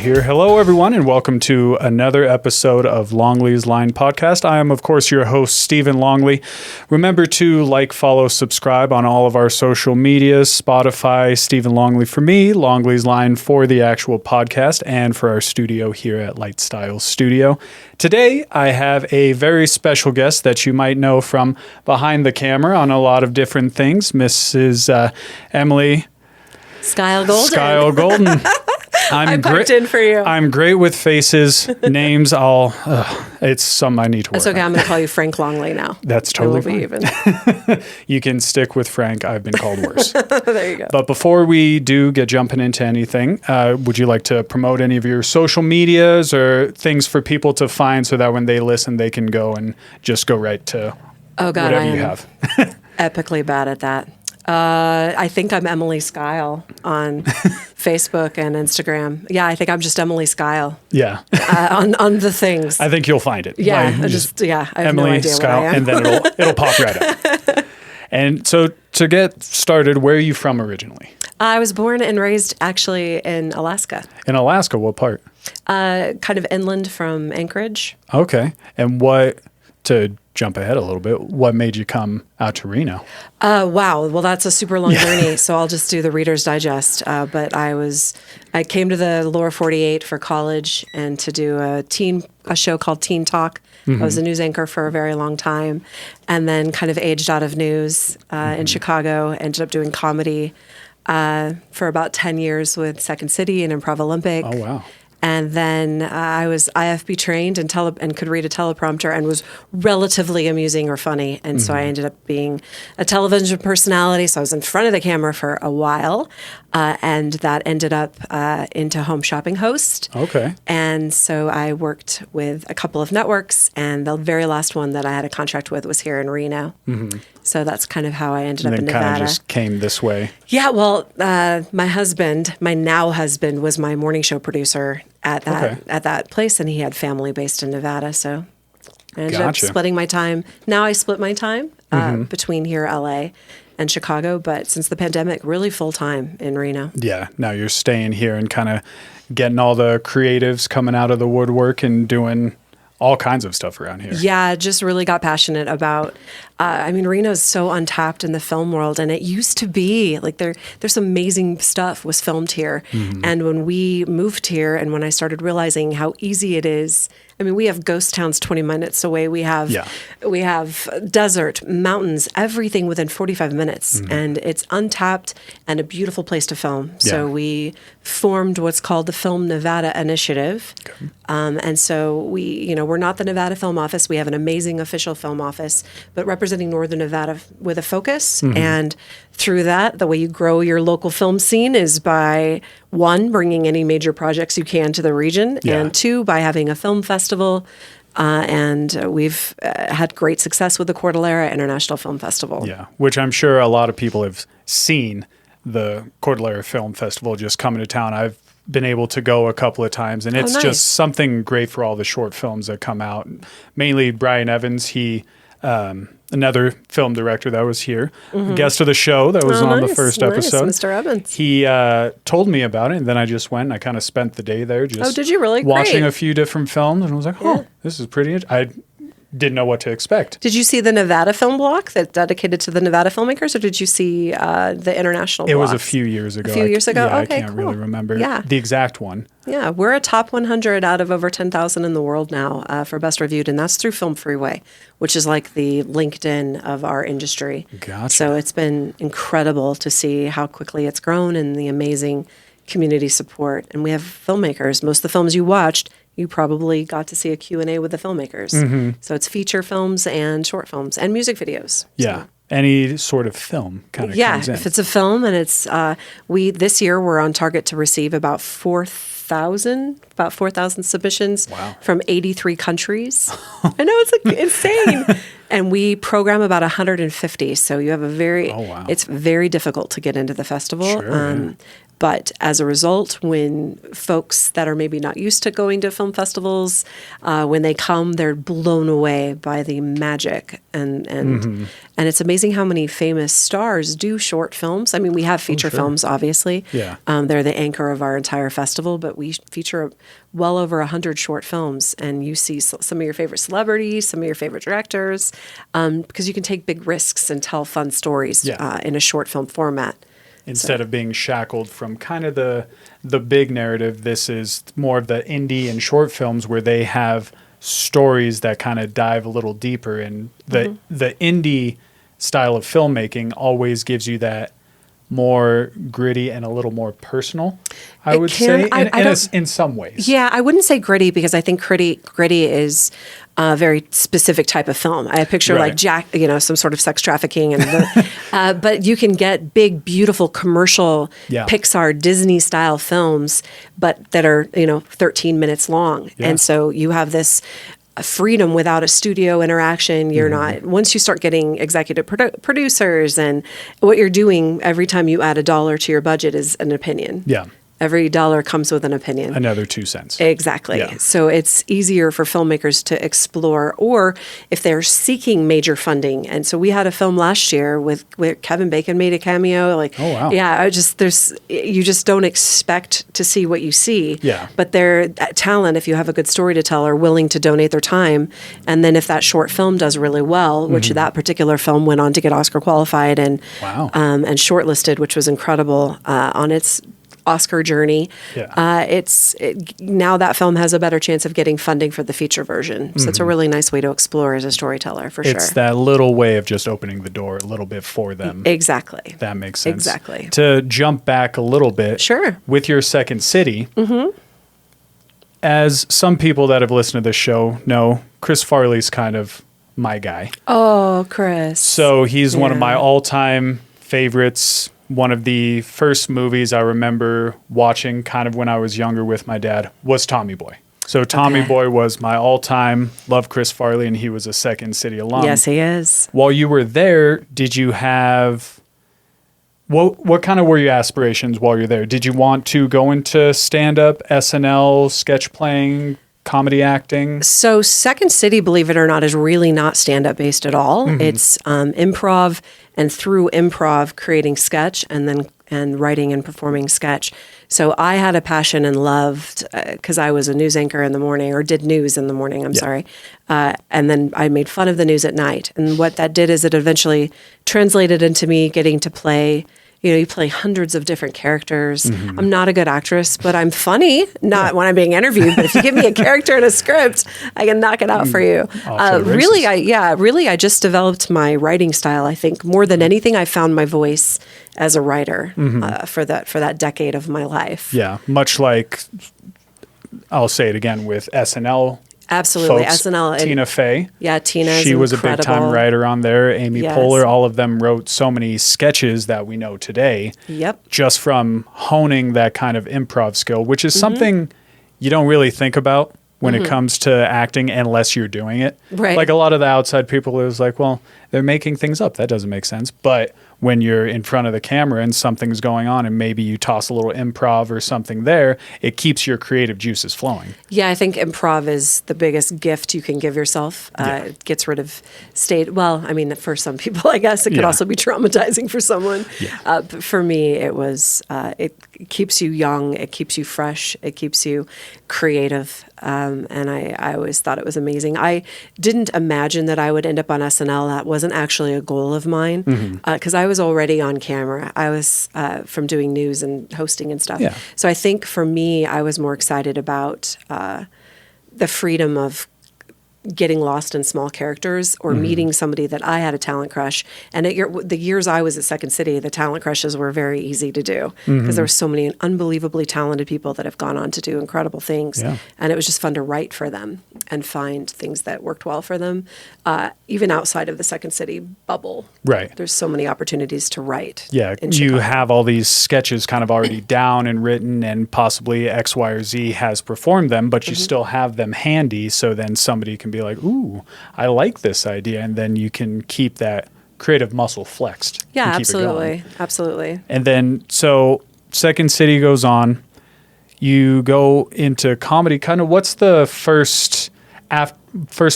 Here. Hello, everyone, and welcome to another episode of Longley's Line Podcast. I am, of course, your host, Stephen Longley. Remember to like, follow, subscribe on all of our social medias, Spotify, Stephen Longley for me, Longley's Line for the actual podcast, and for our studio here at Lightstyle Studio. Today, I have a very special guest that you might know from behind the camera on a lot of different things, Mrs. Emily Skyle-Golden. Skyle-Golden. I piped in for you. I'm great with faces, names. It's something I need to work That's okay. on. I'm going to call you Frank Longley now. That's totally fine. Even. You can stick with Frank. I've been called worse. There you go. But before we do get jumping into anything, would you like to promote any of your social medias or things for people to find so that when they listen, they can go and just go right to whatever you have? Epically bad at that. I think I'm Emily Skyle on Facebook and Instagram. Yeah, I think I'm just Emily Skyle. Yeah. On the things. I think you'll find it. Yeah, I have Emily no idea Skyle, what I am. and then it'll pop right up. And so to get started, where are you from originally? I was born and raised actually in Alaska. In Alaska, what part? Kind of inland from Anchorage. Okay. And to jump ahead a little bit, what made you come out to Reno? Wow. Well, that's a super long journey, so I'll just do the Reader's Digest. But I came to the lower 48 for college and to do a show called Teen Talk. Mm-hmm. I was a news anchor for a very long time, and then kind of aged out of news in Chicago. Ended up doing comedy for about 10 years with Second City and Improv Olympic. Oh, wow. And then I was IFB trained and could read a teleprompter and was relatively amusing or funny. And so I ended up being a television personality. So I was in front of the camera for a while. And that ended up into home shopping host. Okay. And so I worked with a couple of networks. And the very last one that I had a contract with was here in Reno. Mm-hmm. So that's kind of how I ended up in Nevada. Kind of just came this way. Yeah, well, my now husband, was my morning show producer at that place, and he had family based in Nevada. So I ended up splitting my time. Now I split my time between here, LA, and Chicago. But since the pandemic, really full time in Reno. Yeah, now you're staying here and kind of getting all the creatives coming out of the woodwork and doing all kinds of stuff around here. Yeah, just really got passionate about, Reno's so untapped in the film world, and it used to be, like, there's amazing stuff was filmed here. Mm-hmm. And when we moved here and when I started realizing how easy it is, we have ghost towns 20 minutes away. We have desert, mountains, everything within 45 minutes. Mm-hmm. And it's untapped and a beautiful place to film. Yeah. So we formed what's called the Film Nevada Initiative. Okay. And so we're not the Nevada Film Office. We have an amazing official film office, but representing Northern Nevada with a focus. Mm-hmm. And through that, the way you grow your local film scene is by, one, bringing any major projects you can to the region, and two, by having a film festival. And we've had great success with the Cordillera International Film Festival. Yeah, which I'm sure a lot of people have seen, the Cordillera Film Festival just coming to town. I've been able to go a couple of times, and it's just something great for all the short films that come out. Mainly Brian Evans, he... another film director that was here, guest of the show that was on the first episode. Mr. Evans. He told me about it, and then I just went and I kind of spent the day there just did you really? Watching Great. A few different films, and I was like, this is pretty interesting. I didn't know what to expect. Did you see the Nevada film block that's dedicated to the Nevada filmmakers, or did you see the international It blocks? Was a few years ago. Yeah, I can't really remember the exact one. Yeah, we're a top 100 out of over 10,000 in the world now for Best Reviewed, and that's through Film Freeway, which is like the LinkedIn of our industry. Gotcha. So it's been incredible to see how quickly it's grown and the amazing community support. And we have filmmakers. Most of the films you watched, you probably got to see a Q&A with the filmmakers. Mm-hmm. So it's feature films and short films and music videos. Yeah. So. any sort of film kind of Yeah, comes in. if it's a film and it's this year we're on target to receive about 4,000 submissions from 83 countries. I know, it's like insane. And we program about 150, so you have it's very difficult to get into the festival. Sure, But as a result, when folks that are maybe not used to going to film festivals, when they come, they're blown away by the magic. And it's amazing how many famous stars do short films. I mean, we have feature films, obviously. Yeah. They're the anchor of our entire festival, but we feature well over 100 short films. And you see some of your favorite celebrities, some of your favorite directors, because you can take big risks and tell fun stories in a short film format. Instead of being shackled from kind of the big narrative, this is more of the indie and short films where they have stories that kind of dive a little deeper. And the indie style of filmmaking always gives you that more gritty and a little more personal, I would say, in some ways. Yeah, I wouldn't say gritty, because I think gritty is a very specific type of film. I picture like some sort of sex trafficking, but you can get big, beautiful commercial Pixar, Disney style films, but that are 13 minutes long, and so you have this freedom without a studio interaction. You're not, once you start getting executive producers, and what you're doing every time you add $1 to your budget is an opinion. Yeah. Every dollar comes with an opinion. Another 2 cents. Exactly. Yeah. So it's easier for filmmakers to explore, or if they're seeking major funding. And so we had a film last year where Kevin Bacon made a cameo. Like, oh wow. Yeah, you just don't expect to see what you see. Yeah. But their talent, if you have a good story to tell, are willing to donate their time. And then if that short film does really well, which that particular film went on to get Oscar qualified and shortlisted, which was incredible on its Oscar journey. Yeah. Now that film has a better chance of getting funding for the feature version. So it's a really nice way to explore as a storyteller, for sure. It's that little way of just opening the door a little bit for them. Exactly. That makes sense. Exactly. To jump back a little bit. Sure. With your second city, as some people that have listened to this show know, Chris Farley's kind of my guy. Oh, Chris. So he's one of my all-time favorites. One of the first movies I remember watching kind of when I was younger with my dad was Tommy Boy. So Tommy Boy was my all-time, love Chris Farley, and he was a Second City alum. Yes, he is. While you were there, did you have, what kind of were your aspirations while you're there? Did you want to go into stand-up, SNL, sketch playing, comedy acting? So Second City, believe it or not, is really not stand-up based at all. It's improv, and through improv, creating sketch, and writing and performing sketch. So I had a passion and loved, because I was a news anchor in the morning, or did news in the morning, I'm sorry. And then I made fun of the news at night. And what that did is it eventually translated into me getting to play. You play hundreds of different characters. I'm not a good actress, but I'm funny, not when I'm being interviewed. But if you give me a character and a script, I can knock it out for you. I just developed my writing style. I think more than anything, I found my voice as a writer for that decade of my life. Yeah, much like, I'll say it again, with SNL. Absolutely, folks, SNL. Tina Fey. Yeah, Tina. She was a big time writer on there. Amy Poehler. All of them wrote so many sketches that we know today. Yep. Just from honing that kind of improv skill, which is something you don't really think about when it comes to acting unless you're doing it. Right. Like a lot of the outside people is like, well, they're making things up. That doesn't make sense. But when you're in front of the camera and something's going on and maybe you toss a little improv or something there, it keeps your creative juices flowing. Yeah, I think improv is the biggest gift you can give yourself. It gets rid of for some people, I guess. It could also be traumatizing for someone. Yeah. But for me, it was, it keeps you young, it keeps you fresh, it keeps you creative. And I always thought it was amazing. I didn't imagine that I would end up on SNL. That wasn't actually a goal of mine, because I was already on camera. I was from doing news and hosting and stuff. Yeah. So I think for me, I was more excited about the freedom of getting lost in small characters or meeting somebody that I had a talent crush. And the years I was at Second City, the talent crushes were very easy to do because there were so many unbelievably talented people that have gone on to do incredible things. Yeah. And it was just fun to write for them and find things that worked well for them, even outside of the Second City bubble. Right. There's so many opportunities to write. Yeah, in you Chicago. have all these sketches kind of already down and written, and possibly X, Y, or Z has performed them, but you still have them handy, so then somebody can be like, ooh, I like this idea, and then you can keep that creative muscle flexed. Yeah, and keep it going. absolutely. Absolutely. And then, so Second City goes on, you go into comedy. Kind of what's the first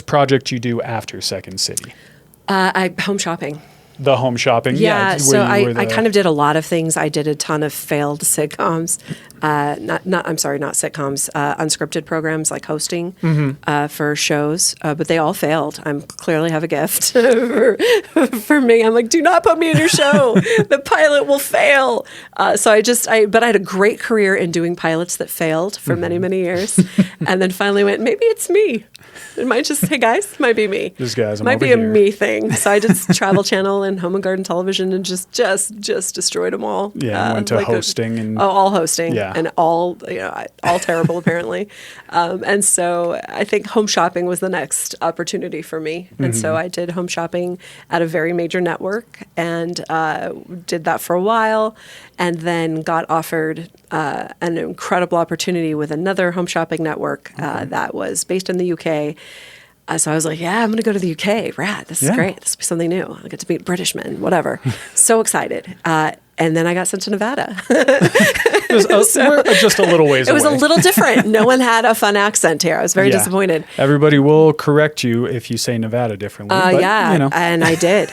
project you do after Second City? Home shopping. The home shopping. Yeah, so where I kind of did a lot of things. I did a ton of failed sitcoms, not sitcoms, unscripted programs like hosting for shows, but they all failed. I clearly have a gift for me. I'm like, do not put me in your show. The pilot will fail. But I had a great career in doing pilots that failed for many, many years, and then finally went, maybe it's me. It might just, hey guys, it might be me. This guy's might be over a here. me thing. So I did Travel Channel and Home and Garden Television and just destroyed them all. Yeah, went to hosting and all hosting, Yeah. and all terrible apparently. And so I think home shopping was the next opportunity for me. And so I did home shopping at a very major network and did that for a while, and then got offered an incredible opportunity with another home shopping network that was based in the UK. So I was like, yeah, I'm going to go to the UK. Rad. This is great. This will be something new. I'll get to meet British men, whatever. So excited. And then I got sent to Nevada. we're just a little ways It was away. a little different. No one had a fun accent here. I was very disappointed. Everybody will correct you if you say Nevada differently. But, Yeah, you know. and I did.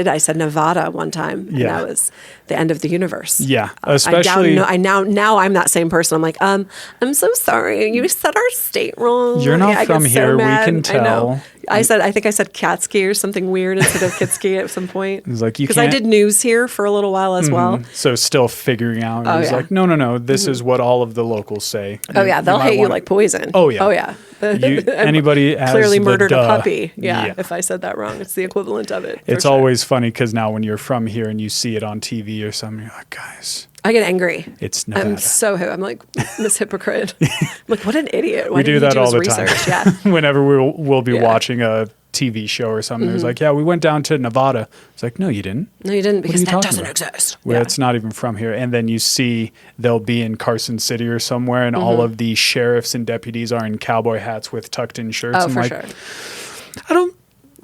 I said Nevada one time, and Yeah. that was the end of the universe. Yeah, especially now I'm that same person. I'm like, I'm so sorry. You said our state wrong. You're not I from get here. We mad. can I tell. know. I think I said Katski or something weird instead of Kitski at some point. It's like, you because I can't- did news here for a little while as well. So still figuring out. Oh, He's yeah. like, no. This is what all of the locals say. Oh yeah, they'll hate you like poison. Oh, yeah. Oh yeah. Anybody has clearly the murdered duh. a puppy. Yeah, Yeah. if I said that wrong, it's the equivalent of it. for It's sure. always funny because now when you're from here and you see it on TV or something, you're like, guys, I get angry. it's Nevada. I'm like this hypocrite. I'm like, what an idiot. Why We do didn't he that all his the research? time. Yeah. Whenever we'll be Yeah. watching a TV show or something, it's like, yeah, we went down to Nevada. It's like, no, you didn't. No, you didn't, What are because you that talking doesn't about? exist. Where Yeah. it's not even from here. And then you see they'll be in Carson City or somewhere, and all of the sheriffs and deputies are in cowboy hats with tucked in shirts. Oh, I'm for like, sure. I don't.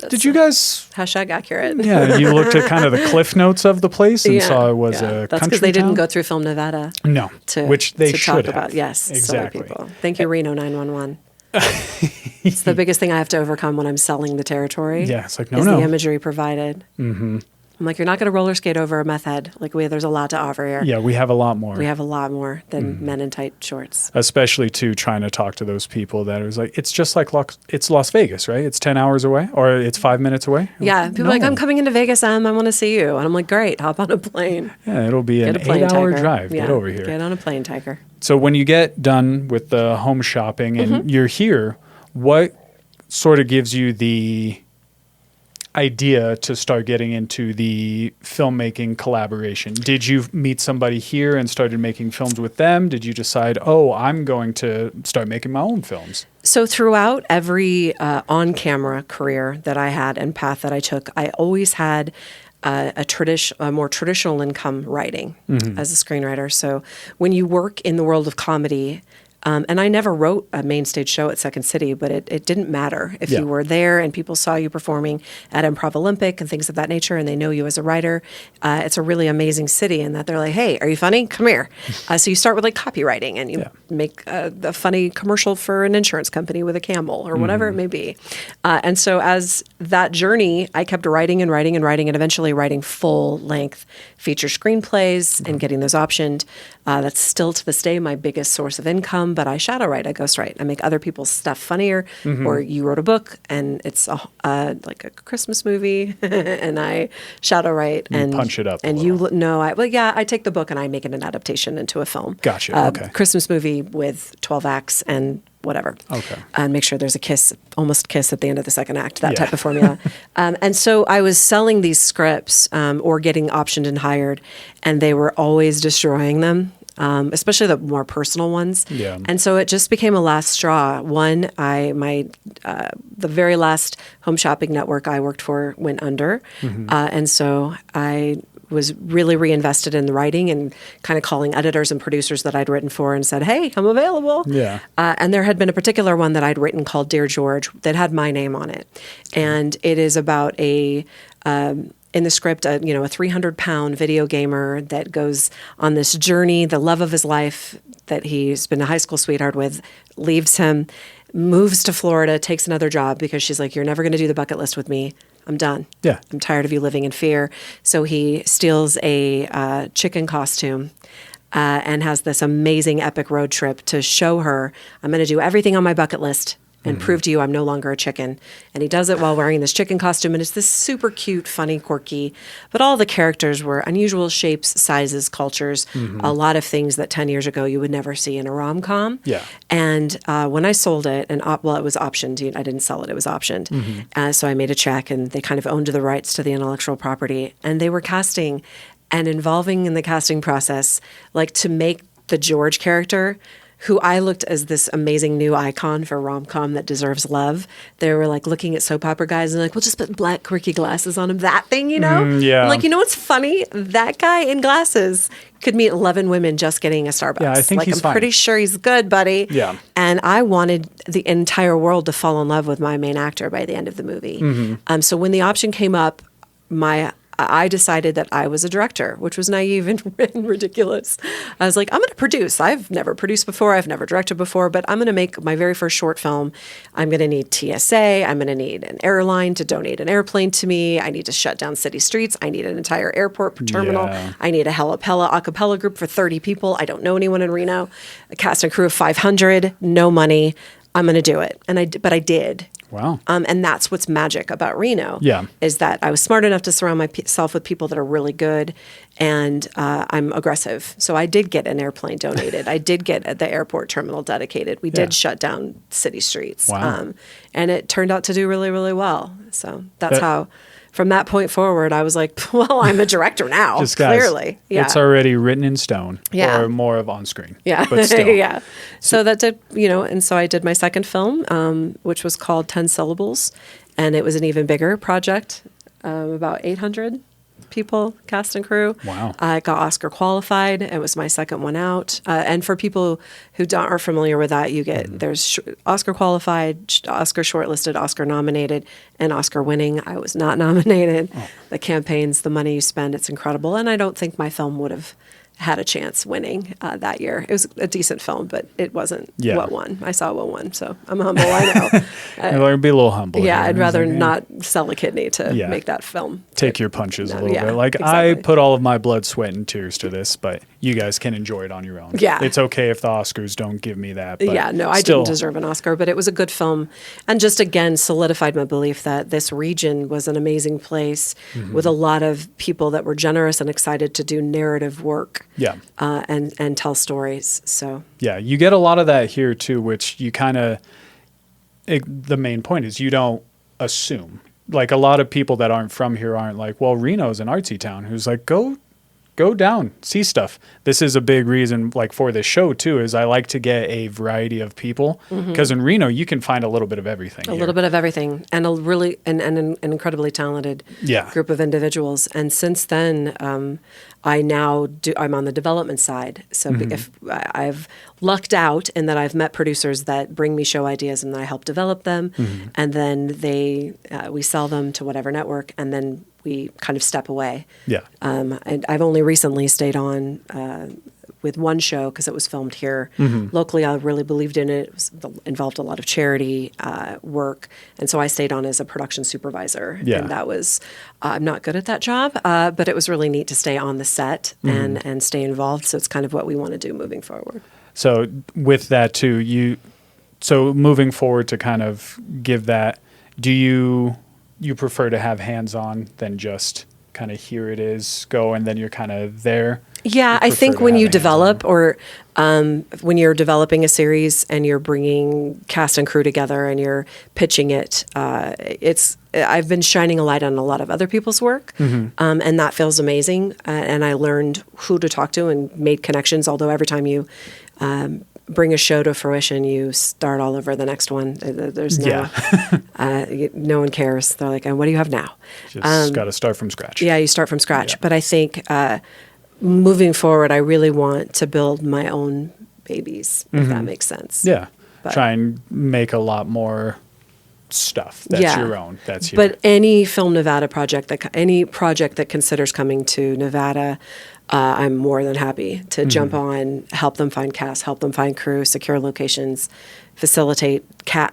Did you guys? Hashtag accurate. Yeah, you looked at kind of the cliff notes of the place and saw it was a That's country because they didn't town? go through Film Nevada. No, To, which they to should talk have. about. Yes, Exactly. So many people. Thank you, Reno 911. It's the biggest thing I have to overcome when I'm selling the territory. Yeah, it's like, is no. the imagery provided. Mm-hmm. I'm like, you're not going to roller skate over a meth head. Like, there's a lot to offer here. Yeah, we have a lot more. We have a lot more than men in tight shorts. Especially too trying to talk to those people that was like, it's just like it's Las Vegas, right? It's 10 hours away or it's 5 minutes away. Yeah, people are like, I'm coming into Vegas, I want to see you. And I'm like, great, hop on a plane. Yeah, it'll be an Get a plane, 8-hour Tiger. drive. Yeah, Get over here. Get on a plane, Tiger. So when you get done with the home shopping and Mm-hmm. you're here, what sort of gives you the idea to start getting into the filmmaking collaboration? Did you meet somebody here and started making films with them? Did you decide, I'm going to start making my own films? So throughout every on-camera career that I had and path that I took, I always had a more traditional income writing as a screenwriter. So when you work in the world of comedy, and I never wrote a main stage show at Second City, but it didn't matter if you were there and people saw you performing at Improv Olympic and things of that nature, and they know you as a writer. It's a really amazing city in that they're like, hey, are you funny? Come here. So you start with like copywriting and you make a funny commercial for an insurance company with a camel or whatever it may be. And so as that journey, I kept writing and writing and writing and eventually writing full-length feature screenplays and getting those optioned. That's still to this day my biggest source of income, but I shadow write, I ghost write. I make other people's stuff funnier, or you wrote a book and it's like a Christmas movie, and I shadow write and punch it up a And I take the book and I make it an adaptation into a film. Gotcha, okay. Christmas movie with 12 acts and whatever. Okay. And make sure there's a kiss, almost kiss at the end of the second act, that type of formula. And so I was selling these scripts or getting optioned and hired, and they were always destroying them. Especially the more personal ones. Yeah. And so it just became a last straw. One, the very last home shopping network I worked for went under. And so I was really reinvested in the writing and kind of calling editors and producers that I'd written for and said, hey, I'm available. Yeah. And there had been a particular one that I'd written called Dear George that had my name on it. And it is about in the script, a 300-pound video gamer that goes on this journey, the love of his life that he's been a high school sweetheart with, leaves him, moves to Florida, takes another job because she's like, you're never going to do the bucket list with me. I'm done. Yeah. I'm tired of you living in fear. So he steals a chicken costume and has this amazing epic road trip to show her, I'm going to do everything on my bucket list and prove to you I'm no longer a chicken. And he does it while wearing this chicken costume, and it's this super cute, funny, quirky, but all the characters were unusual shapes, sizes, cultures, a lot of things that 10 years ago you would never see in a rom-com. Yeah. And when I sold it, and it was optioned. I didn't sell it, it was optioned. So I made a check, and they kind of owned the rights to the intellectual property, and they were casting and involving in the casting process, like to make the George character, who I looked as this amazing new icon for rom-com that deserves love. They were like looking at soap opera guys and like, we'll just put black quirky glasses on him. That thing, Yeah. I'm like, what's funny? That guy in glasses could meet 11 women just getting a Starbucks. Yeah, I think he's fine. I'm pretty sure he's good, buddy. Yeah. And I wanted the entire world to fall in love with my main actor by the end of the movie. So when the option came up, I decided that I was a director, which was naive and ridiculous. I was like, I'm going to produce. I've never produced before. I've never directed before, but I'm going to make my very first short film. I'm going to need TSA. I'm going to need an airline to donate an airplane to me. I need to shut down city streets. I need an entire airport terminal. Yeah. I need a a cappella group for 30 people. I don't know anyone in Reno. A cast and crew of 500, no money. I'm going to do it. But I did. Wow. And that's what's magic about Reno. Yeah. Is that I was smart enough to surround myself with people that are really good, and I'm aggressive. So I did get an airplane donated. I did get the airport terminal dedicated. We did shut down city streets. Wow. And it turned out to do really, really well. So that's how, from that point forward, I was like, well, I'm a director now, Just guys, clearly. Yeah. It's already written in stone. Yeah. Or more of on screen. Yeah. But still. Yeah. So that did, and so I did my second film, which was called 10 Syllables. And it was an even bigger project, about 800 people, cast and crew. Wow. I got Oscar qualified. It was my second one out. And for people who aren't familiar with that, you get, there's Oscar qualified, Oscar shortlisted, Oscar nominated, and Oscar winning. I was not nominated. Oh. The campaigns, the money you spend, it's incredible. And I don't think my film would have had a chance winning that year. It was a decent film, but it wasn't what won. I saw what won, so I'm humble, I know. I'd be a little humble. Yeah, here. I'd rather not sell a kidney to make that film. Take your punches a little bit. Like, exactly. I put all of my blood, sweat, and tears to this, but you guys can enjoy it on your own. Yeah. It's okay if the Oscars don't give me that. But I didn't deserve an Oscar, but it was a good film. And just, again, solidified my belief that this region was an amazing place with a lot of people that were generous and excited to do narrative work. Yeah. And tell stories. So yeah, you get a lot of that here too, which you kind of, the main point is you don't assume. Like, a lot of people that aren't from here aren't like, well, Reno's an artsy town. Who's like, go down, see stuff. This is a big reason, like, for this show too, is I like to get a variety of people, because in Reno you can find a little bit of everything. A little bit of everything, and a really an incredibly talented group of individuals. And since then, I'm on the development side. So if I've lucked out in that I've met producers that bring me show ideas and I help develop them, and then we sell them to whatever network, and then we kind of step away. Yeah. And I've only recently stayed on with one show because it was filmed here locally. I really believed in it. It involved a lot of charity work, and so I stayed on as a production supervisor. Yeah. And that was I'm not good at that job, but it was really neat to stay on the set and stay involved. So it's kind of what we want to do moving forward. So with that too, so moving forward to kind of give that, do you prefer to have hands-on than just kind of here it is, go, and then you're kind of there? Yeah, I think when you develop or when you're developing a series and you're bringing cast and crew together and you're pitching it, I've been shining a light on a lot of other people's work, and that feels amazing. And I learned who to talk to and made connections, although every time you bring a show to fruition, you start all over the next one. There's no, no one cares. They're like, and what do you have now? Just got to start from scratch. Yeah, you start from scratch. Yeah. But I think moving forward, I really want to build my own babies, if that makes sense. Yeah. But, try and make a lot more stuff that's your own. That's here. But any Film Nevada project, any project that considers coming to Nevada, I'm more than happy to jump on, help them find cast, help them find crew, secure locations, facilitate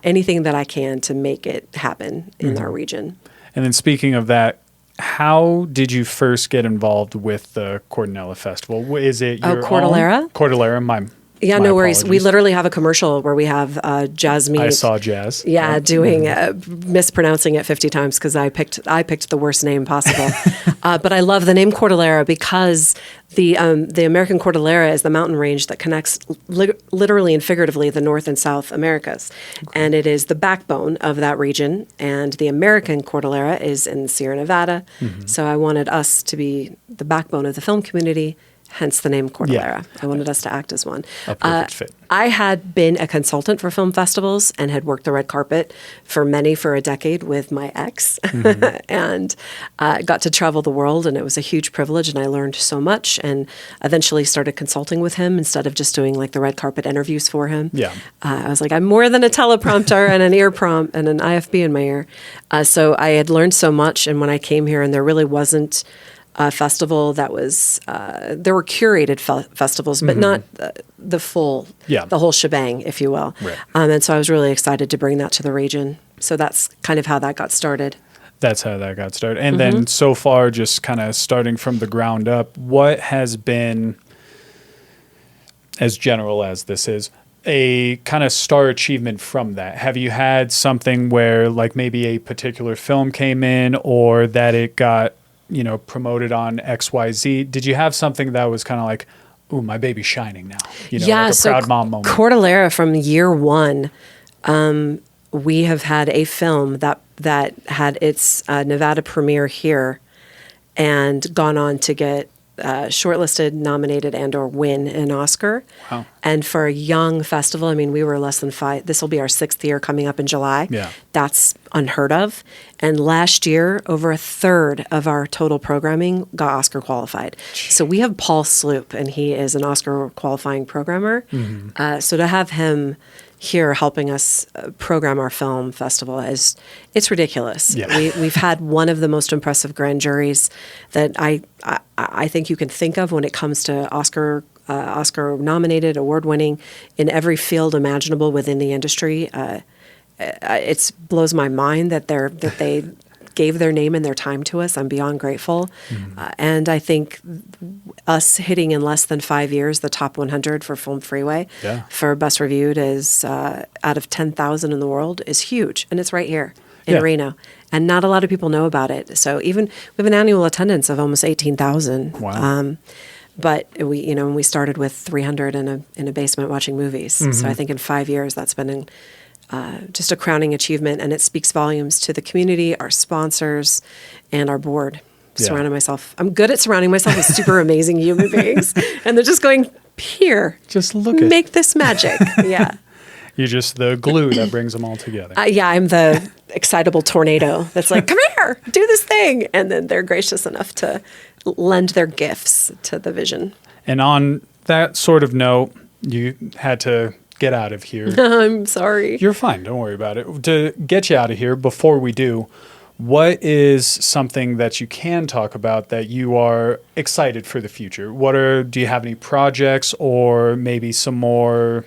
anything that I can to make it happen in our region. And then speaking of that, how did you first get involved with the Cordillera Festival? Is it your Cordillera? own? Cordillera, Yeah, no worries. We literally have a commercial where we have Jasmine. I saw Jazz. Yeah, doing mispronouncing it 50 times because I picked the worst name possible. But I love the name Cordillera because the American Cordillera is the mountain range that connects literally and figuratively the North and South Americas, and it is the backbone of that region. And the American Cordillera is in Sierra Nevada, so I wanted us to be the backbone of the film community. Hence the name Cordillera. I wanted us to act as one. A perfect fit. I had been a consultant for film festivals and had worked the red carpet for a decade with my ex, and got to travel the world, and it was a huge privilege, and I learned so much, and eventually started consulting with him instead of just doing like the red carpet interviews for him. Yeah. I was like, I'm more than a teleprompter and an ear prompt and an IFB in my ear. So I had learned so much, and when I came here, and there really wasn't a festival that was, there were curated festivals, but not the full, the whole shebang, if you will. Right. And so I was really excited to bring that to the region. So that's kind of how that got started. That's how that got started. And then so far, just kind of starting from the ground up, what has been, as general as this is, a kind of star achievement from that? Have you had something where like maybe a particular film came in or that it got promoted on XYZ? Did you have something that was kind of like, ooh, my baby's shining now? Like a proud mom moment. Cordillera from year one, we have had a film that had its Nevada premiere here and gone on to get shortlisted, nominated, and or win an Oscar. Wow. And for a young festival, I mean, we were less than 5. This will be our 6th year coming up in July. Yeah. That's unheard of. And last year, over a third of our total programming got Oscar qualified. So we have Paul Sloop, and he is an Oscar qualifying programmer. So to have him here helping us program our film festival it's ridiculous. Yeah. We've had one of the most impressive grand juries that I think you can think of when it comes to Oscar nominated, award winning in every field imaginable within the industry. It blows my mind that they gave their name and their time to us. I'm beyond grateful. And I think us hitting in less than 5 years the top 100 for Film Freeway for Best Reviewed is out of 10,000 in the world is huge. And it's right here in Reno. And not a lot of people know about it. So we have an annual attendance of almost 18,000. Wow. But we started with 300 in a basement watching movies. So I think in 5 years that's been just a crowning achievement, and it speaks volumes to the community, our sponsors, and our board. I'm good at surrounding myself with super amazing human beings, and they're just going, here, just look make this magic. Yeah. You're just the glue that brings them all together. I'm the excitable tornado that's like, come here, do this thing. And then they're gracious enough to lend their gifts to the vision. And on that sort of note, you had to get out of here. I'm sorry. You're fine. Don't worry about it. To get you out of here, before we do, what is something that you can talk about that you are excited for the future? Do you have any projects or maybe some more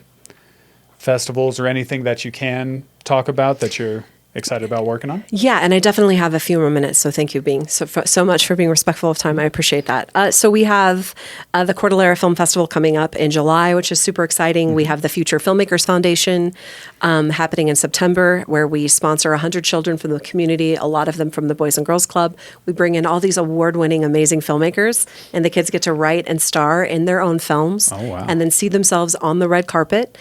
festivals or anything that you can talk about that you're excited about working on? Yeah, and I definitely have a few more minutes, so thank you being so much for being respectful of time. I appreciate that. So we have the Cordillera Film Festival coming up in July, which is super exciting. We have the Future Filmmakers Foundation happening in September, where we sponsor 100 children from the community, a lot of them from the Boys and Girls Club. We bring in all these award-winning, amazing filmmakers, and the kids get to write and star in their own films, and then see themselves on the red carpet.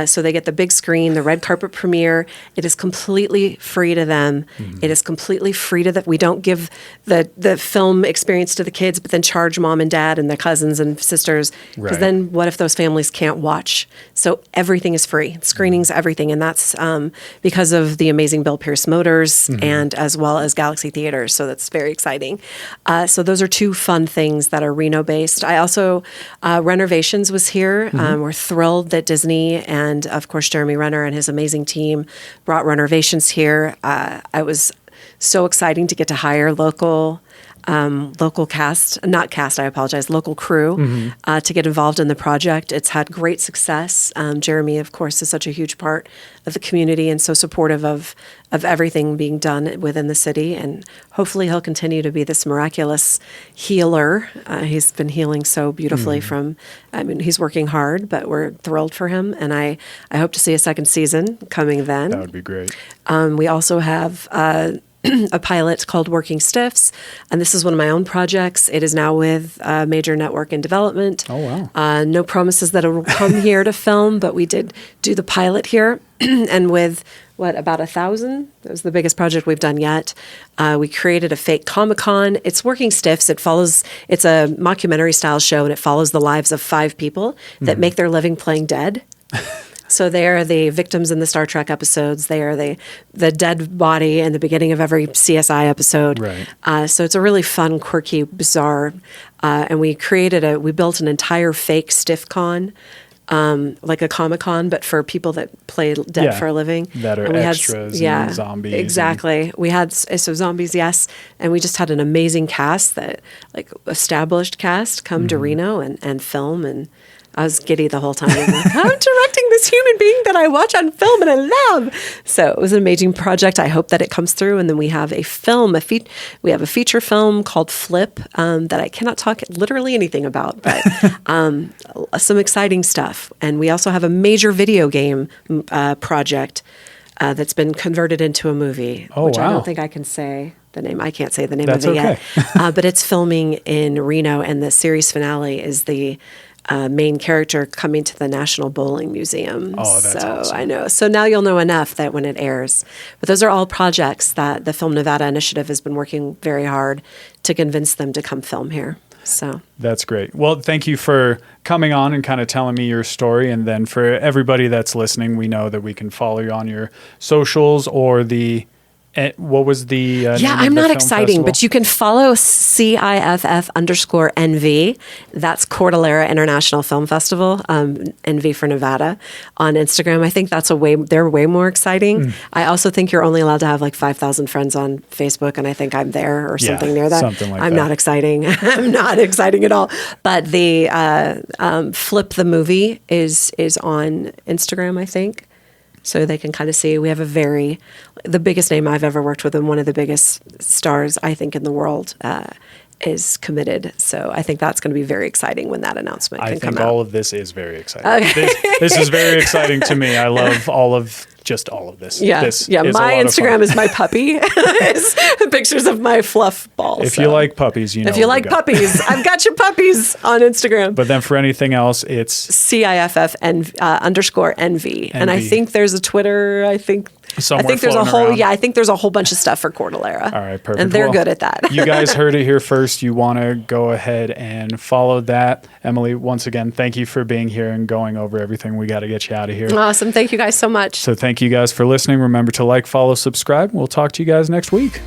So they get the big screen, the red carpet premiere. It is completely free to them. It is completely free to them. We don't give the film experience to the kids, but then charge mom and dad and their cousins and sisters. Because then what if those families can't watch? So everything is free. Screenings, everything. And that's because of the amazing Bill Pierce Motors and as well as Galaxy Theaters. So that's very exciting. So those are two fun things that are Reno-based. I also, Renovations was here. We're thrilled that Disney and, of course, Jeremy Renner and his amazing team brought Renovations here. I was so exciting to get to hire local local crew to get involved in the project. It's had great success. Jeremy, of course, is such a huge part of the community and so supportive of everything being done within the city. And hopefully he'll continue to be this miraculous healer. He's been healing so beautifully he's working hard, but we're thrilled for him. And I hope to see a second season coming then. That would be great. We also have a pilot called Working Stiffs, and this is one of my own projects. It is now with Major Network in development. Oh, wow. No promises that it will come here to film, but we did do the pilot here, and with, about 1,000? That was the biggest project we've done yet. We created a fake Comic-Con. It's Working Stiffs. It's a mockumentary-style show, and it follows the lives of 5 people that make their living playing dead. So they are the victims in the Star Trek episodes. They are the dead body in the beginning of every CSI episode. Right. So it's a really fun, quirky, bizarre, and we built an entire fake StiffCon, like a Comic-Con, but for people that play dead for a living. That are extras and zombies. Exactly. We had, zombies, yes. And we just had an amazing cast established cast come to Reno and film, and I was giddy the whole time. I'm directing this human being that I watch on film and I love. So it was an amazing project. I hope that it comes through. And then we have a feature film called Flip that I cannot talk literally anything about, but some exciting stuff. And we also have a major video game project that's been converted into a movie, which I don't think I can say the name. I can't say the name of it yet. But it's filming in Reno, and the series finale is the main character coming to the National Bowling Museum. Oh, that's awesome. I know. So now you'll know enough that when it airs. But those are all projects that the Film Nevada Initiative has been working very hard to convince them to come film here. So that's great. Well, thank you for coming on and kind of telling me your story. And then for everybody that's listening, we know that we can follow you on your socials or what was the name I'm of the not film exciting, festival? but you can follow CIFF_NV. That's Cordillera International Film Festival, NV for Nevada, on Instagram. I think they're way more exciting. I also think you're only allowed to have 5,000 friends on Facebook, and I think I'm there or something near that. Something like I'm that. not exciting. I'm not exciting at all. But the Flip the movie is on Instagram, I think. So they can kind of see we have the biggest name I've ever worked with and one of the biggest stars, I think, in the world is committed. So I think that's going to be very exciting when that announcement can come out. I think all of this is very exciting. Okay. This is very exciting to me. I love all of this. Yeah, my Instagram is my puppy. It's pictures of my fluff balls. If you like puppies, If you like puppies, I've got your puppies on Instagram. But then for anything else, it's CIFF_NV. And I think there's a Twitter. I think there's a whole around. I think there's a whole bunch of stuff for Cordillera. All right, perfect. And they're good at that. You guys heard it here first. You want to go ahead and follow that. Emily, once again, thank you for being here and going over everything. We got to get you out of here. Awesome. Thank you guys so much. So thank you guys for listening. Remember to follow, subscribe. We'll talk to you guys next week.